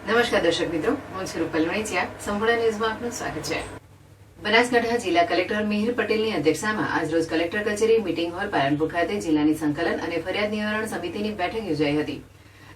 નમસ્કાર દર્શક મિત્રો, હું છું રૂપલ વણિચિયા. સંપૂર્ણ ન્યૂઝમાં આપનું સ્વાગત છે. બનાસકાંઠા જિલ્લા કલેક્ટર મિહિર પટેલની અધ્યક્ષતામાં આજરોજ કલેક્ટર કચેરી મીટિંગ હોલ પાલનપુર ખાતે જિલ્લાની સંકલન અને ફરિયાદ નિવારણ સમિતિની બેઠક યોજાઈ હતી,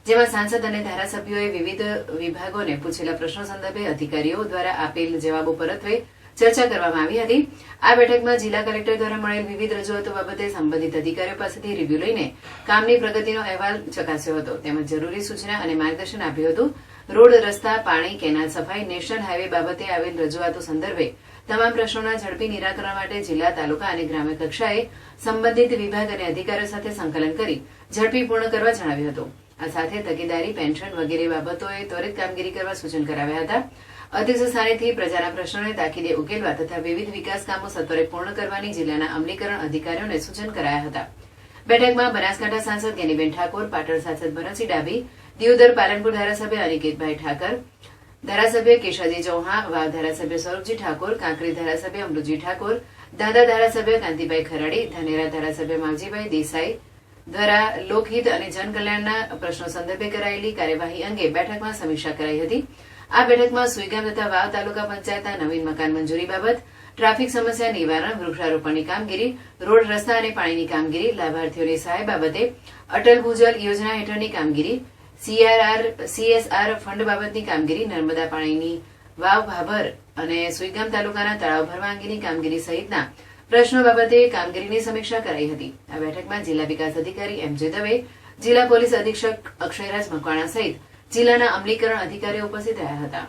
જેમાં સાંસદ અને ધારાસભ્યોએ વિવિધ વિભાગોને પૂછેલા પ્રશ્નો સંદર્ભે અધિકારીઓ દ્વારા આપેલ જવાબો પરત્વે ચર્ચા કરવામાં આવી હતી. આ બેઠકમાં જિલ્લા કલેક્ટર દ્વારા મળેલ વિવિધ રજૂઆતો બાબતે સંબંધિત અધિકારીઓ પાસેથી રિવ્યુ લઈને કામની પ્રગતિનો અહેવાલ ચકાસ્યો હતો, તેમજ જરૂરી સૂચના અને માર્ગદર્શન આપ્યું હતું. રોડ, રસ્તા, પાણી, કેનાલ સફાઈ, નેશનલ હાઈવે બાબતે આવેલ રજૂઆતો સંદર્ભે તમામ પ્રશ્નોના ઝડપી નિરાકરણ માટે જિલ્લા, તાલુકા અને ગ્રામ્ય કક્ષાએ સંબંધિત વિભાગ અને અધિકારીઓ સાથે સંકલન કરી ઝડપી પૂર્ણ કરવા જણાવ્યું હતું. આ સાથે તકેદારી, પેન્શન વગેરે બાબતોએ ત્વરિત કામગીરી કરવા સૂચન કરાવ્યા હતા. અધ્યક્ષ સ્થાનેથી પ્રજાના પ્રશ્નોને તાકીદે ઉકેલવા તથા વિવિધ વિકાસ કામો સત્વરે પૂર્ણ કરવાની જિલ્લાના અમલીકરણ અધિકારીઓને સૂચન કરાયા હતા. બેઠકમાં બનાસકાંઠા સાંસદ ગેનીબેન ઠાકોર, પાટણ સાંસદ ભરતસિંહ ડાભી, દિયોદર પાલનપુર ધારાસભ્ય અનિકેતભાઈ ઠાકર, ધારાસભ્ય કેશાજી ચૌહાણ, વાવ ધારાસભ્ય સ્વરૂપજી ઠાકોર, કાંકરી ધારાસભ્ય અમૃતજી ઠાકોર, દાદા ધારાસભ્ય કાંતિભાઈ ખરાડી, ધાનેરા ધારાસભ્ય માવજીભાઈ દેસાઈ દ્વારા લોકહિત અને જનકલ્યાણના પ્રશ્નો સંદર્ભે કરાયેલી કાર્યવાહી અંગે બેઠકમાં સમીક્ષા કરાઈ હતી. આ બેઠકમાં સુઈગામ તથા વાવ તાલુકા પંચાયતના નવીન મકાન મંજૂરી બાબત, ટ્રાફિક સમસ્યા નિવારણ, વૃક્ષારોપણની કામગીરી, રોડ, રસ્તા અને પાણીની કામગીરી, લાભાર્થીઓની સહાય બાબતે, અટલ ભૂજલ યોજના હેઠળની કામગીરી, CSR ફંડ બાબતની કામગીરી, નર્મદા પાણીની વાવ ભાભર અને સુઈગામ તાલુકાના તળાવ ભરવા અંગેની કામગીરી સહિતના પ્રશ્નો બાબતે કામગીરીની સમીક્ષા કરાઈ હતી. આ બેઠકમાં જિલ્લા વિકાસ અધિકારી MJ દવે, જિલ્લા પોલીસ અધિક્ષક અક્ષયરાજ મકવાણા સહિત જિલ્લાના અમલીકરણ અધિકારીઓ ઉપસ્થિત રહ્યા હતા.